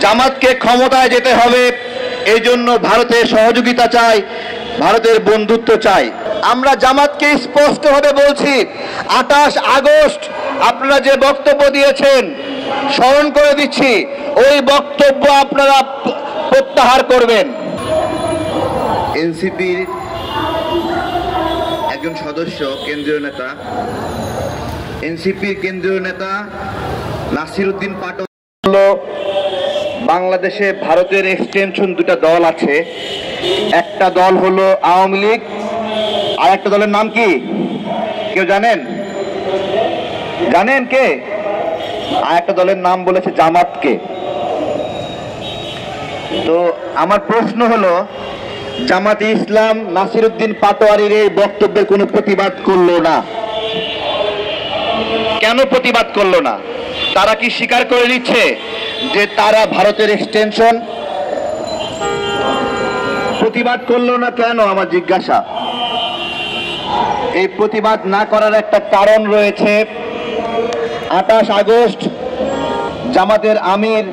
জামাতকে ক্ষমতায় যেতে হবে, এই জন্য ভারতের সহযোগিতা চাই, ভারতের বন্ধুত্ব চাই। আমরা জামাতকে স্পষ্টভাবে বলছি, 28 আগস্ট আপনারা যে বক্তব্য দিয়েছেন স্মরণ করে দিচ্ছি, ওই বক্তব্য আপনারা প্রত্যাহার করবেন। এনসিপির একজন সদস্য, কেন্দ্রীয় নেতা, এনসিপির কেন্দ্রীয় নেতা নাসিরউদ্দিন পাটোয়ারি বাংলাদেশে ভারতের এক্সটেনশন দুটা দল আছে, একটা দল হলো আওয়ামী লীগ, আর একটা দলের নাম কি কেউ জানেন? জানেন কে? আর একটা দলের নাম বলেছে জামাতকে। তো আমার প্রশ্ন হলো, জামাতে ইসলাম নাসিরউদ্দিন পাটোয়ারির এই বক্তব্যের কোনো প্রতিবাদ করলো না, কেন প্রতিবাদ করলো না? তারা কি স্বীকার করে নিচ্ছে যে তারা ভারতের এক্সটেনশন? প্রতিবাদ করলো না কেন আমার জিজ্ঞাসা। এই প্রতিবাদ না করার একটা কারণ রয়েছে। 28 আগস্ট জামাতের আমির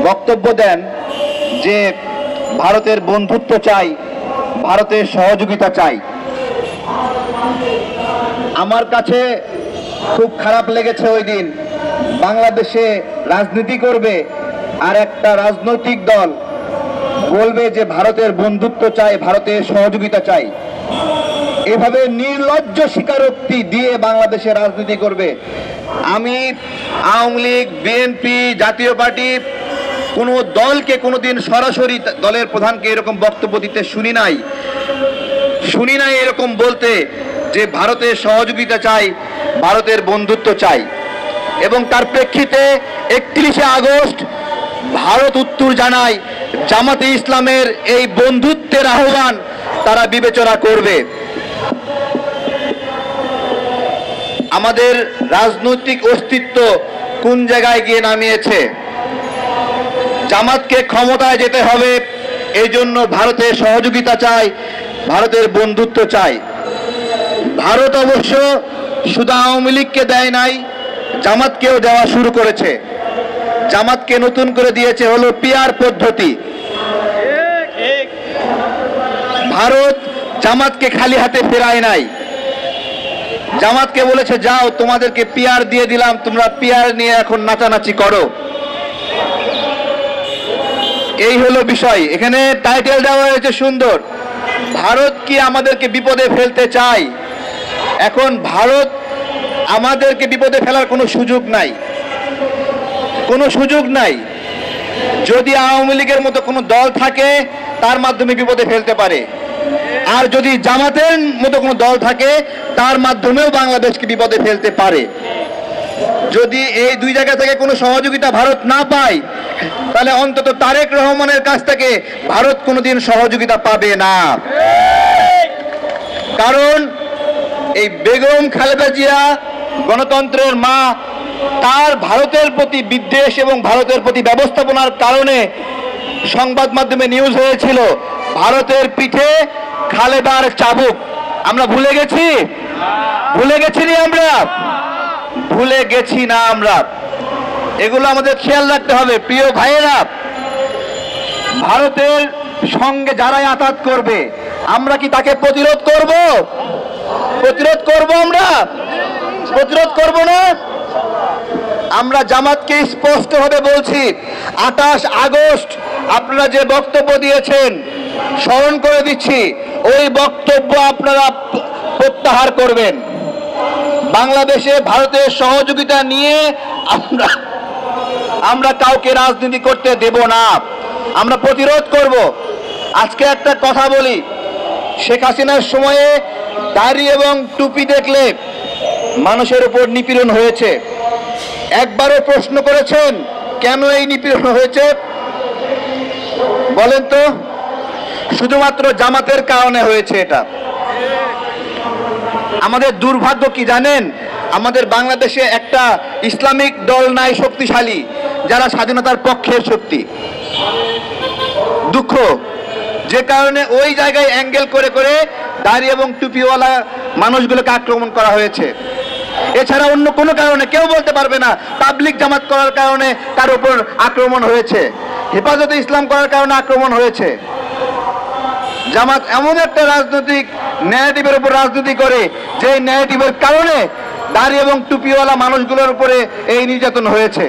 বক্তব্য দেন যে ভারতের বন্ধুত্ব চাই, ভারতের সহযোগিতা চাই। আমার কাছে খুব খারাপ লেগেছে ওই দিন, বাংলাদেশে রাজনীতি করবে আর একটা রাজনৈতিক দল বলবে যে ভারতের বন্ধুত্ব চাই, ভারতের সহযোগিতা চাই। এভাবে নির্লজ্জ স্বীকারোক্তি দিয়ে বাংলাদেশে রাজনীতি করবে। আমি আওয়ামী লীগ, বিএনপি, জাতীয় পার্টি কোনো দলকে কোনোদিন সরাসরি দলের প্রধানকে এরকম বক্তব্য দিতে শুনি নাই এরকম বলতে যে ভারতের সহযোগিতা চাই, ভারতের বন্ধুত্ব চাই। এবং তার প্রেক্ষিতে 31 আগস্ট ভারত উত্তর জানায় জামাতে ইসলামের এই বন্ধুত্বের আহ্বান তারা বিবেচনা করবে। আমাদের রাজনৈতিক অস্তিত্ব কোন জায়গায় গিয়ে নামিয়েছে? জামাতকে ক্ষমতায় যেতে হবে, এই জন্য ভারতের সহযোগিতা চাই, ভারতের বন্ধুত্ব চাই। ভারত অবশ্য শুধু আওয়ামী লীগকে দেয় নাই, জামাতকেও দেওয়া শুরু করেছে। জামাতকে নতুন করে দিয়েছে হলো পিআর পদ্ধতি। ভারত জামাতকে খালি হাতে ফেরায় নাই, জামাতকে বলেছে যাও তোমাদেরকে পিআর দিয়ে দিলাম, তোমরা পিআর নিয়ে এখন নাচানাচি করো। এই হলো বিষয়। এখানে টাইটেল দেওয়া হয়েছে সুন্দর, ভারত কি আমাদেরকে বিপদে ফেলতে চায়? এখন ভারত আমাদেরকে বিপদে ফেলার কোনো সুযোগ নাই, কোনো সুযোগ নাই। যদি আওয়ামী লীগের মতো কোনো দল থাকে তার মাধ্যমে বিপদে ফেলতে পারে, আর যদি জামাতের মতো কোনো দল থাকে তার মাধ্যমেও বাংলাদেশকে বিপদে ফেলতে পারে। যদি এই দুই জায়গা থেকে কোনো সহযোগিতা ভারত না পায়, তাহলে অন্তত তারেক রহমানের কাছ থেকে ভারত কোনোদিন সহযোগিতা পাবে না। কারণ এই বেগম খালেদা জিয়া গণতন্ত্রের মা, তার ভারতের প্রতি বিদ্বেষ এবং ভারতের প্রতি ব্যবস্থাপনার কারণে সংবাদ মাধ্যমে নিউজ হয়েছিল ভারতের পিঠে খালেদার চাবুক। আমরা ভুলে গেছি? ভুলে গেছি না আমরা? ভুলে গেছি না আমরা। এগুলো আমাদের খেয়াল রাখতে হবে। প্রিয় ভাইয়েরা, ভারতের সঙ্গে যারাই আঘাত করবে আমরা কি তাকে প্রতিরোধ করব? প্রতিরোধ করব? আমরা প্রতিরোধ করব না? আমরা জামাতকে স্পষ্টভাবে বলছি, 28 আগস্ট আপনারা যে বক্তব্য দিয়েছেন স্মরণ করে দিচ্ছি, ওই বক্তব্য আপনারা প্রত্যাহার করবেন। বাংলাদেশে ভারতের সহযোগিতা নিয়ে আমরা কাউকে রাজনীতি করতে দেব না, আমরা প্রতিরোধ করব। আজকে একটা কথা বলি, শেখ হাসিনার সময়ে দাড়ি এবং টুপি দেখলে মানুষের উপর নিপীড়ন হয়েছে। একবারও প্রশ্ন করেছেন কেন এই নিপীড়ন হয়েছে? বলেন তো। শুধুমাত্র জামাতের কারণে হয়েছে এটা। আমাদের দুর্ভাগ্য কি জানেন? আমাদের বাংলাদেশে একটা ইসলামিক দল নাই শক্তিশালী, যারা স্বাধীনতার পক্ষের শক্তি। দুঃখ, যে কারণে ওই জায়গায় অ্যাঙ্গেল করে করে দাড়ি এবং টুপিওয়ালা মানুষগুলোকে আক্রমণ করা হয়েছে। এছাড়া অন্য কোনো কারণে কেউ বলতে পারবে না তাবলিগ জামাত করার কারণে তার উপর আক্রমণ হয়েছে, হেফাজতে ইসলাম করার কারণে আক্রমণ হয়েছে। জামাত এমন একটা রাজনৈতিক ন্যারেটিভের উপর রাজনীতি করে যে ন্যারেটিভের কারণে দাড়ি এবং টুপিওয়ালা মানুষগুলোর উপরে এই নির্যাতন হয়েছে।